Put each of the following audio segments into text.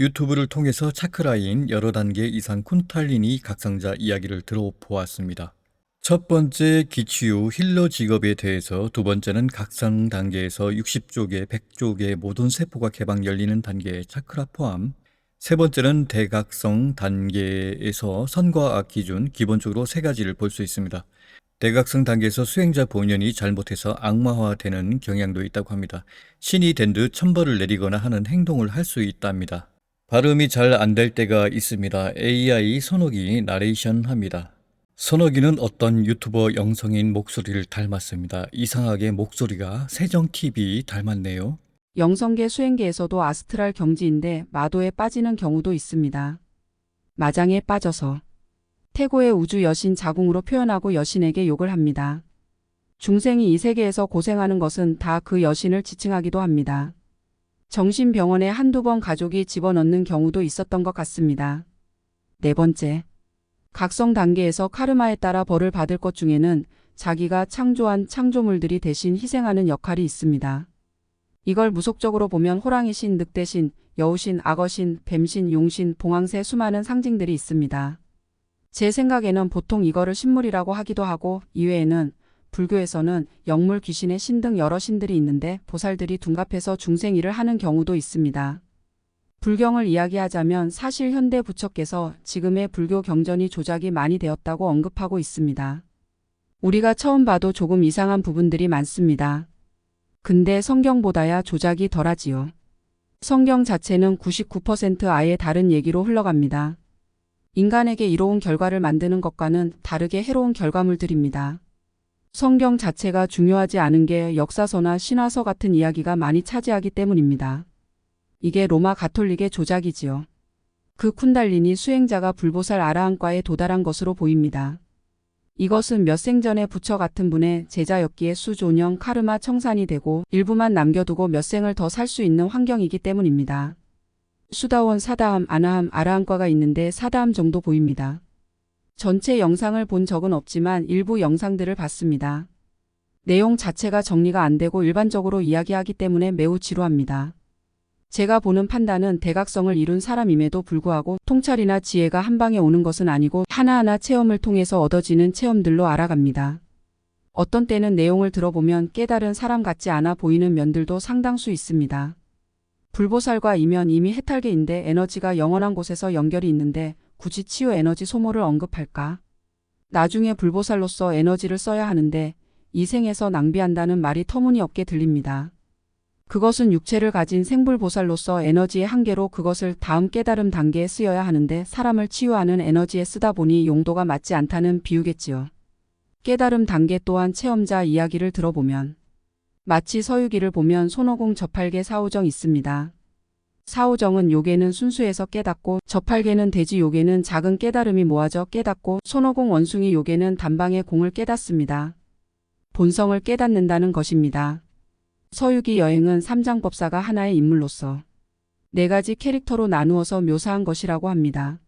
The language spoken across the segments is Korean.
유튜브를 통해서 차크라인 여러 단계 이상 쿤탈리니 각성자 이야기를 들어보았습니다. 첫 번째 기치유 힐러 직업에 대해서, 두 번째는 각성 단계에서 60쪽의 100쪽의 모든 세포가 개방 열리는 단계의 차크라 포함, 세 번째는 대각성 단계에서 선과 악 기준 기본적으로 세 가지를 볼 수 있습니다. 대각성 단계에서 수행자 본연이 잘못해서 악마화되는 경향도 있다고 합니다. 신이 된 듯 천벌을 내리거나 하는 행동을 할 수 있답니다. 발음이 잘 안 될 때가 있습니다. AI 선옥이 나레이션 합니다. 선옥이는 어떤 유튜버 영성인 목소리를 닮았습니다. 이상하게 목소리가 세정TV 닮았네요. 영성계 수행계에서도 아스트랄 경지인데 마도에 빠지는 경우도 있습니다. 마장에 빠져서 태고의 우주 여신 자궁으로 표현하고 여신에게 욕을 합니다. 중생이 이 세계에서 고생하는 것은 다 그 여신을 지칭하기도 합니다. 정신병원에 한두 번 가족이 집어넣는 경우도 있었던 것 같습니다. 네 번째, 각성 단계에서 카르마에 따라 벌을 받을 것 중에는 자기가 창조한 창조물들이 대신 희생하는 역할이 있습니다. 이걸 무속적으로 보면 호랑이신, 늑대신, 여우신, 악어신, 뱀신, 용신, 봉황새 수많은 상징들이 있습니다. 제 생각에는 보통 이거를 신물이라고 하기도 하고, 이외에는 불교에서는 영물, 귀신의 신 등 여러 신들이 있는데 보살들이 둔갑해서 중생 일을 하는 경우도 있습니다. 불경을 이야기하자면 사실 현대 부처께서 지금의 불교 경전이 조작이 많이 되었다고 언급하고 있습니다. 우리가 처음 봐도 조금 이상한 부분들이 많습니다. 근데 성경보다야 조작이 덜하지요. 성경 자체는 99% 아예 다른 얘기로 흘러갑니다. 인간에게 이로운 결과를 만드는 것과는 다르게 해로운 결과물들입니다. 성경 자체가 중요하지 않은 게 역사서나 신화서 같은 이야기가 많이 차지하기 때문입니다. 이게 로마 가톨릭의 조작이지요. 그 쿤달리니 수행자가 불보살 아라한과에 도달한 것으로 보입니다. 이것은 몇 생 전에 부처 같은 분의 제자였기에 수조년 카르마 청산이 되고 일부만 남겨두고 몇 생을 더 살 수 있는 환경이기 때문입니다. 수다원, 사다함, 아나함, 아라한과가 있는데 사다함 정도 보입니다. 전체 영상을 본 적은 없지만 일부 영상들을 봤습니다. 내용 자체가 정리가 안 되고 일반적으로 이야기하기 때문에 매우 지루합니다. 제가 보는 판단은 대각성을 이룬 사람임에도 불구하고 통찰이나 지혜가 한 방에 오는 것은 아니고 하나하나 체험을 통해서 얻어지는 체험들로 알아갑니다. 어떤 때는 내용을 들어보면 깨달은 사람 같지 않아 보이는 면들도 상당수 있습니다. 불보살과 이면 이미 해탈계인데 에너지가 영원한 곳에서 연결이 있는데 굳이 치유 에너지 소모를 언급할까? 나중에 불보살로서 에너지를 써야 하는데 이 생에서 낭비한다는 말이 터무니없게 들립니다. 그것은 육체를 가진 생불보살로서 에너지의 한계로 그것을 다음 깨달음 단계에 쓰여야 하는데 사람을 치유하는 에너지에 쓰다 보니 용도가 맞지 않다는 비유겠지요. 깨달음 단계 또한 체험자 이야기를 들어보면 마치 서유기를 보면 손오공 저팔계 사오정 있습니다. 사오정은 요괴는 순수해서 깨닫고 저팔계는 돼지 요괴는 작은 깨달음이 모아져 깨닫고 손오공 원숭이 요괴는 단방의 공을 깨닫습니다. 본성을 깨닫는다는 것입니다. 서유기 여행은 삼장법사가 하나의 인물로서 네 가지 캐릭터로 나누어서 묘사한 것이라고 합니다.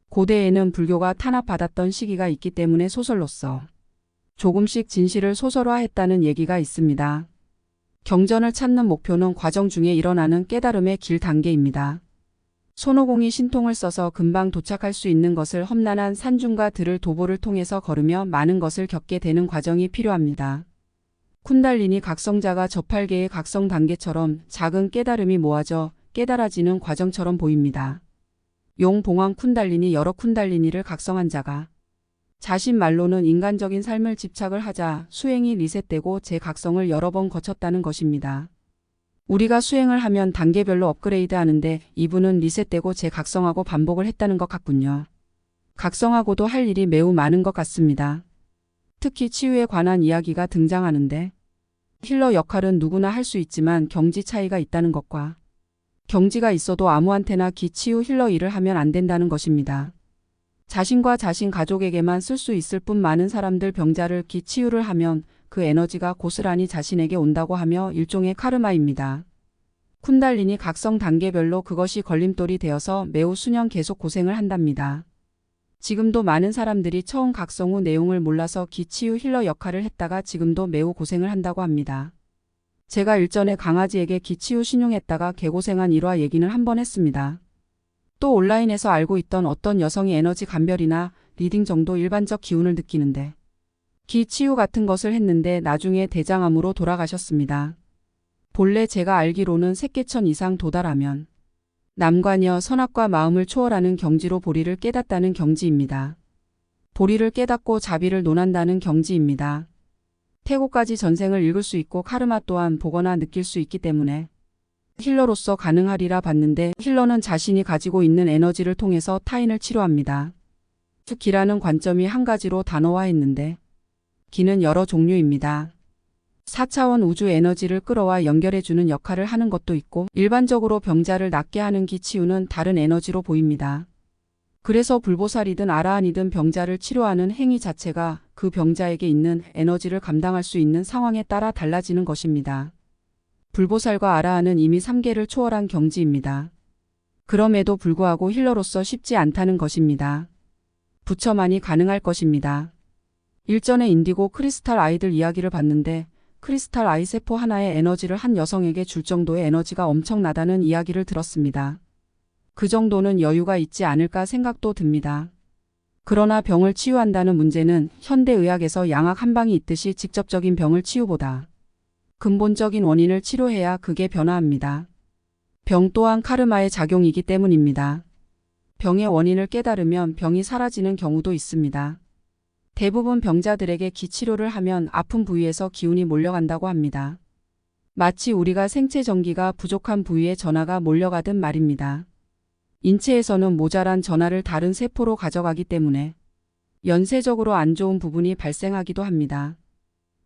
고대에는 불교가 탄압받았던 시기가 있기 때문에 소설로서 조금씩 진실을 소설화했다는 얘기가 있습니다. 경전을 찾는 목표는 과정 중에 일어나는 깨달음의 길 단계입니다. 손오공이 신통을 써서 금방 도착할 수 있는 것을 험난한 산중과 들을 도보를 통해서 걸으며 많은 것을 겪게 되는 과정이 필요합니다. 쿤달리니 각성자가 저팔계의 각성 단계처럼 작은 깨달음이 모아져 깨달아지는 과정처럼 보입니다. 용 봉황 쿤달리니 여러 쿤달리니를 각성한 자가 자신 말로는 인간적인 삶을 집착을 하자 수행이 리셋되고 재각성을 여러 번 거쳤다는 것입니다. 우리가 수행을 하면 단계별로 업그레이드 하는데 이분은 리셋되고 재각성하고 반복을 했다는 것 같군요. 각성하고도 할 일이 매우 많은 것 같습니다. 특히 치유에 관한 이야기가 등장하는데 힐러 역할은 누구나 할 수 있지만 경지 차이가 있다는 것과 경지가 있어도 아무한테나 기치유 힐러 일을 하면 안 된다는 것입니다. 자신과 자신 가족에게만 쓸 수 있을 뿐 많은 사람들 병자를 기치유를 하면 그 에너지가 고스란히 자신에게 온다고 하며 일종의 카르마입니다. 쿤달리니 각성 단계별로 그것이 걸림돌이 되어서 매우 수년 계속 고생을 한답니다. 지금도 많은 사람들이 처음 각성 후 내용을 몰라서 기치유 힐러 역할을 했다가 지금도 매우 고생을 한다고 합니다. 제가 일전에 강아지에게 기치유 신용했다가 개고생한 일화 얘기는 한번 했습니다. 또 온라인에서 알고 있던 어떤 여성이 에너지 감별이나 리딩 정도 일반적 기운을 느끼는데 기 치유 같은 것을 했는데 나중에 대장암으로 돌아가셨습니다. 본래 제가 알기로는 세계천 이상 도달하면 남과녀 선악과 마음을 초월하는 경지로 보리를 깨닫다는 경지입니다. 보리를 깨닫고 자비를 논한다는 경지입니다. 태고까지 전생을 읽을 수 있고 카르마 또한 보거나 느낄 수 있기 때문에 힐러로서 가능하리라 봤는데 힐러는 자신이 가지고 있는 에너지를 통해서 타인을 치료합니다. 기라는 관점이 한 가지로 단어화했는데 기는 여러 종류입니다. 4차원 우주 에너지를 끌어와 연결해주는 역할을 하는 것도 있고 일반적으로 병자를 낫게 하는 기 치유는 다른 에너지로 보입니다. 그래서 불보살이든 아라한이든 병자를 치료하는 행위 자체가 그 병자에게 있는 에너지를 감당할 수 있는 상황에 따라 달라지는 것입니다. 불보살과 아라한은 이미 3계를 초월한 경지입니다. 그럼에도 불구하고 힐러로서 쉽지 않다는 것입니다. 부처만이 가능할 것입니다. 일전에 인디고 크리스탈 아이들 이야기를 봤는데 크리스탈 아이 세포 하나의 에너지를 한 여성에게 줄 정도의 에너지가 엄청나다는 이야기를 들었습니다. 그 정도는 여유가 있지 않을까 생각도 듭니다. 그러나 병을 치유한다는 문제는 현대의학에서 양악 한 방이 있듯이 직접적인 병을 치유보다 근본적인 원인을 치료해야 그게 변화합니다. 병 또한 카르마의 작용이기 때문입니다. 병의 원인을 깨달으면 병이 사라지는 경우도 있습니다. 대부분 병자들에게 기치료를 하면 아픈 부위에서 기운이 몰려간다고 합니다. 마치 우리가 생체 전기가 부족한 부위에 전하가 몰려가듯 말입니다. 인체에서는 모자란 전하를 다른 세포로 가져가기 때문에 연쇄적으로 안 좋은 부분이 발생하기도 합니다.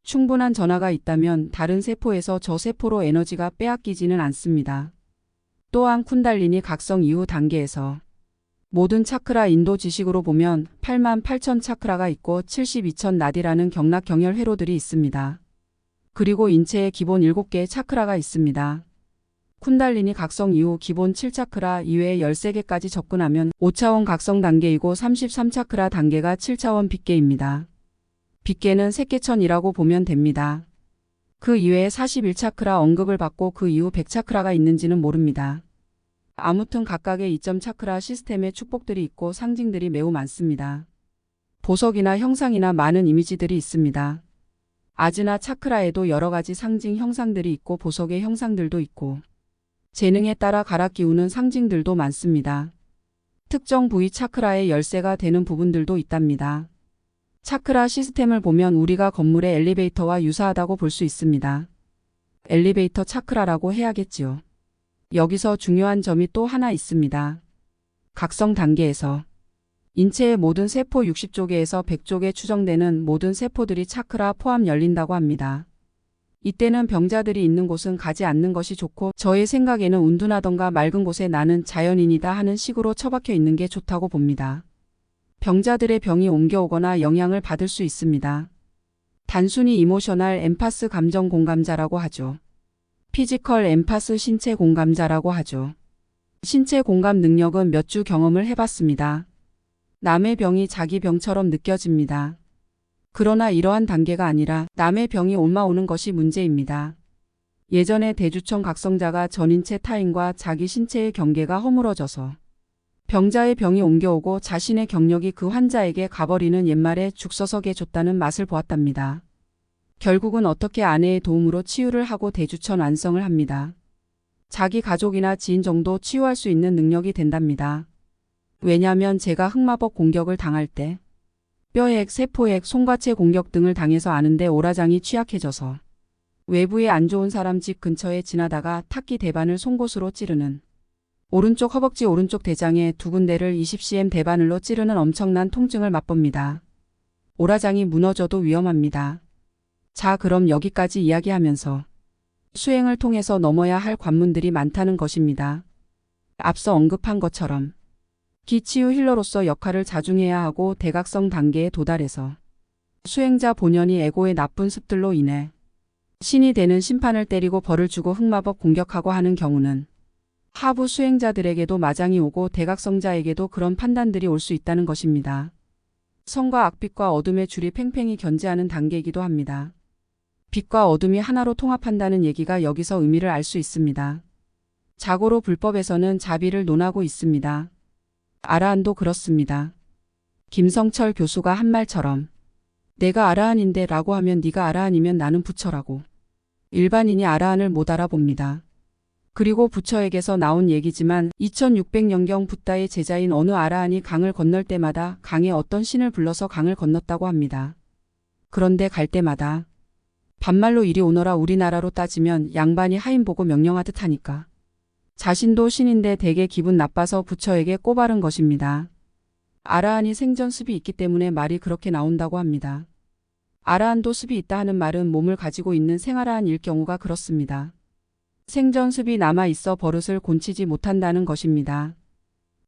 충분한 전하가 있다면 다른 세포에서 저 세포로 에너지가 빼앗기지는 않습니다. 또한 쿤달리니 각성 이후 단계에서 모든 차크라 인도 지식으로 보면 88,000 차크라가 있고 72,000 나디라는 경락 경혈 회로들이 있습니다. 그리고 인체에 기본 7개의 차크라가 있습니다. 쿤달리니 각성 이후 기본 7차크라 이외에 13개까지 접근하면 5차원 각성 단계이고 33차크라 단계가 7차원 빗계입니다. 빗계는 세계천이라고 보면 됩니다. 그 이외에 41차크라 언급을 받고 그 이후 100차크라가 있는지는 모릅니다. 아무튼 각각의 2점 차크라 시스템의 축복들이 있고 상징들이 매우 많습니다. 보석이나 형상이나 많은 이미지들이 있습니다. 아즈나 차크라에도 여러 가지 상징 형상들이 있고 보석의 형상들도 있고 재능에 따라 갈아 끼우는 상징들도 많습니다. 특정 부위 차크라의 열쇠가 되는 부분들도 있답니다. 차크라 시스템을 보면 우리가 건물의 엘리베이터와 유사하다고 볼 수 있습니다. 엘리베이터 차크라라고 해야겠지요. 여기서 중요한 점이 또 하나 있습니다. 각성 단계에서 인체의 모든 세포 60조개에서 100조개 추정되는 모든 세포들이 차크라 포함 열린다고 합니다. 이때는 병자들이 있는 곳은 가지 않는 것이 좋고 저의 생각에는 운둔하던가 맑은 곳에 나는 자연인이다 하는 식으로 처박혀 있는 게 좋다고 봅니다. 병자들의 병이 옮겨오거나 영향을 받을 수 있습니다. 단순히 이모셔널 엠파스 감정 공감자라고 하죠. 피지컬 엠파스 신체 공감자라고 하죠. 신체 공감 능력은 몇 주 경험을 해봤습니다. 남의 병이 자기 병처럼 느껴집니다. 그러나 이러한 단계가 아니라 남의 병이 옮아오는 것이 문제입니다. 예전에 대주청 각성자가 전인체 타인과 자기 신체의 경계가 허물어져서 병자의 병이 옮겨오고 자신의 경력이 그 환자에게 가버리는 옛말에 죽서석에 줬다는 맛을 보았답니다. 결국은 어떻게 아내의 도움으로 치유를 하고 대주천 완성을 합니다. 자기 가족이나 지인 정도 치유할 수 있는 능력이 된답니다. 왜냐하면 제가 흑마법 공격을 당할 때 뼈액, 세포액, 송과체 공격 등을 당해서 아는데 오라장이 취약해져서 외부에 안 좋은 사람 집 근처에 지나다가 탁기 대바늘 송곳으로 찌르는 오른쪽 허벅지 오른쪽 대장에 두 군데를 20cm 대바늘로 찌르는 엄청난 통증을 맛봅니다. 오라장이 무너져도 위험합니다. 자, 그럼 여기까지 이야기하면서 수행을 통해서 넘어야 할 관문들이 많다는 것입니다. 앞서 언급한 것처럼 기치유 힐러로서 역할을 자중해야 하고 대각성 단계에 도달해서 수행자 본연이 에고의 나쁜 습들로 인해 신이 되는 심판을 때리고 벌을 주고 흑마법 공격하고 하는 경우는 하부 수행자들에게도 마장이 오고 대각성자에게도 그런 판단들이 올 수 있다는 것입니다. 선과 악빛과 어둠의 줄이 팽팽히 견제하는 단계이기도 합니다. 빛과 어둠이 하나로 통합한다는 얘기가 여기서 의미를 알 수 있습니다. 자고로 불법에서는 자비를 논하고 있습니다. 아라한도 그렇습니다. 김성철 교수가 한 말처럼 내가 아라한인데 라고 하면 네가 아라한이면 나는 부처라고. 일반인이 아라한을 못 알아봅니다. 그리고 부처에게서 나온 얘기지만 2600년경 붓다의 제자인 어느 아라한이 강을 건널 때마다 강에 어떤 신을 불러서 강을 건넜다고 합니다. 그런데 갈 때마다 반말로 이리 오너라 우리나라로 따지면 양반이 하인 보고 명령하듯 하니까 자신도 신인데 되게 기분 나빠서 부처에게 꼬바른 것입니다. 아라한이 생전습이 있기 때문에 말이 그렇게 나온다고 합니다. 아라한도 습이 있다 하는 말은 몸을 가지고 있는 생아라한일 경우가 그렇습니다. 생전습이 남아있어 버릇을 곤치지 못한다는 것입니다.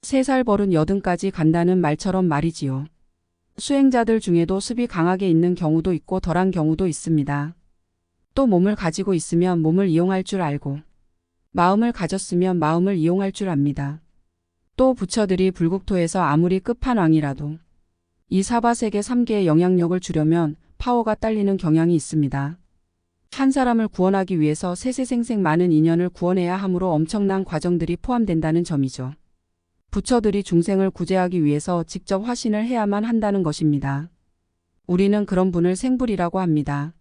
3살 버릇 80까지 간다는 말처럼 말이지요. 수행자들 중에도 습이 강하게 있는 경우도 있고 덜한 경우도 있습니다. 또 몸을 가지고 있으면 몸을 이용할 줄 알고 마음을 가졌으면 마음을 이용할 줄 압니다. 또 부처들이 불국토에서 아무리 끝판왕이라도 이 사바세계 3개의 영향력을 주려면 파워가 딸리는 경향이 있습니다. 한 사람을 구원하기 위해서 세세생생 많은 인연을 구원해야 하므로 엄청난 과정들이 포함된다는 점이죠. 부처들이 중생을 구제하기 위해서 직접 화신을 해야만 한다는 것입니다. 우리는 그런 분을 생불이라고 합니다.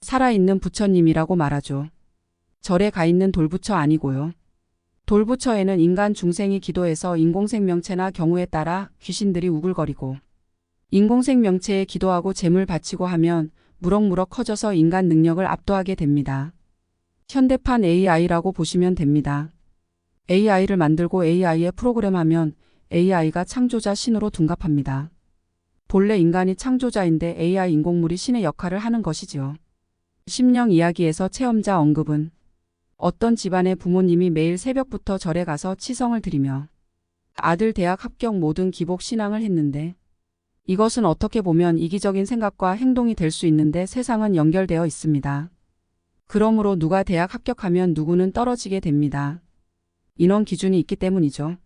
살아있는 부처님이라고 말하죠. 절에 가 있는 돌부처 아니고요. 돌부처에는 인간 중생이 기도해서 인공생명체나 경우에 따라 귀신들이 우글거리고 인공생명체에 기도하고 재물 바치고 하면 무럭무럭 커져서 인간 능력을 압도하게 됩니다. 현대판 AI라고 보시면 됩니다. AI를 만들고 AI에 프로그램하면 AI가 창조자 신으로 둔갑합니다. 본래 인간이 창조자인데 AI 인공물이 신의 역할을 하는 것이지요. 심령 이야기에서 체험자 언급은 어떤 집안의 부모님이 매일 새벽부터 절에 가서 치성을 드리며 아들 대학 합격 모든 기복 신앙을 했는데 이것은 어떻게 보면 이기적인 생각과 행동이 될 수 있는데 세상은 연결되어 있습니다. 그러므로 누가 대학 합격하면 누구는 떨어지게 됩니다. 인원 기준이 있기 때문이죠.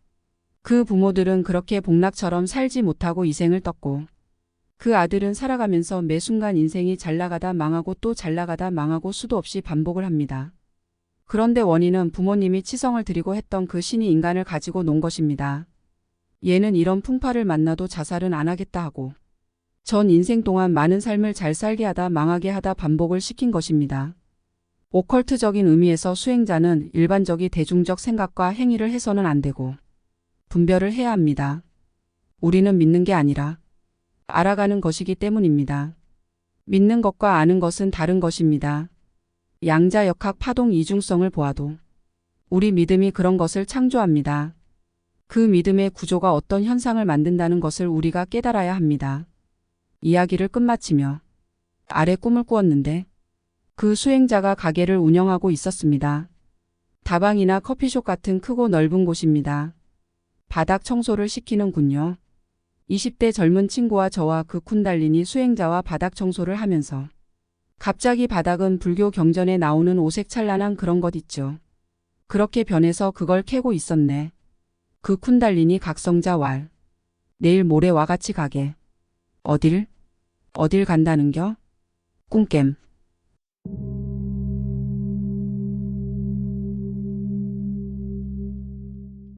그 부모들은 그렇게 복락처럼 살지 못하고 이생을 떴고 그 아들은 살아가면서 매 순간 인생이 잘 나가다 망하고 또 잘 나가다 망하고 수도 없이 반복을 합니다. 그런데 원인은 부모님이 치성을 드리고 했던 그 신이 인간을 가지고 논 것입니다. 얘는 이런 풍파를 만나도 자살은 안 하겠다 하고 전 인생 동안 많은 삶을 잘 살게 하다 망하게 하다 반복을 시킨 것입니다. 오컬트적인 의미에서 수행자는 일반적이 대중적 생각과 행위를 해서는 안 되고 분별을 해야 합니다. 우리는 믿는 게 아니라 알아가는 것이기 때문입니다. 믿는 것과 아는 것은 다른 것입니다. 양자역학 파동 이중성을 보아도 우리 믿음이 그런 것을 창조합니다. 그 믿음의 구조가 어떤 현상을 만든다는 것을 우리가 깨달아야 합니다. 이야기를 끝마치며 아래 꿈을 꾸었는데 그 수행자가 가게를 운영하고 있었습니다. 다방이나 커피숍 같은 크고 넓은 곳입니다. 바닥 청소를 시키는군요. 20대 젊은 친구와 저와 그 쿤달리니 수행자와 바닥 청소를 하면서 갑자기 바닥은 불교 경전에 나오는 오색 찬란한 그런 것 있죠. 그렇게 변해서 그걸 캐고 있었네. 그 쿤달리니 각성자 왈. 내일 모레와 같이 가게. 어딜 간다는겨? 꿈깸.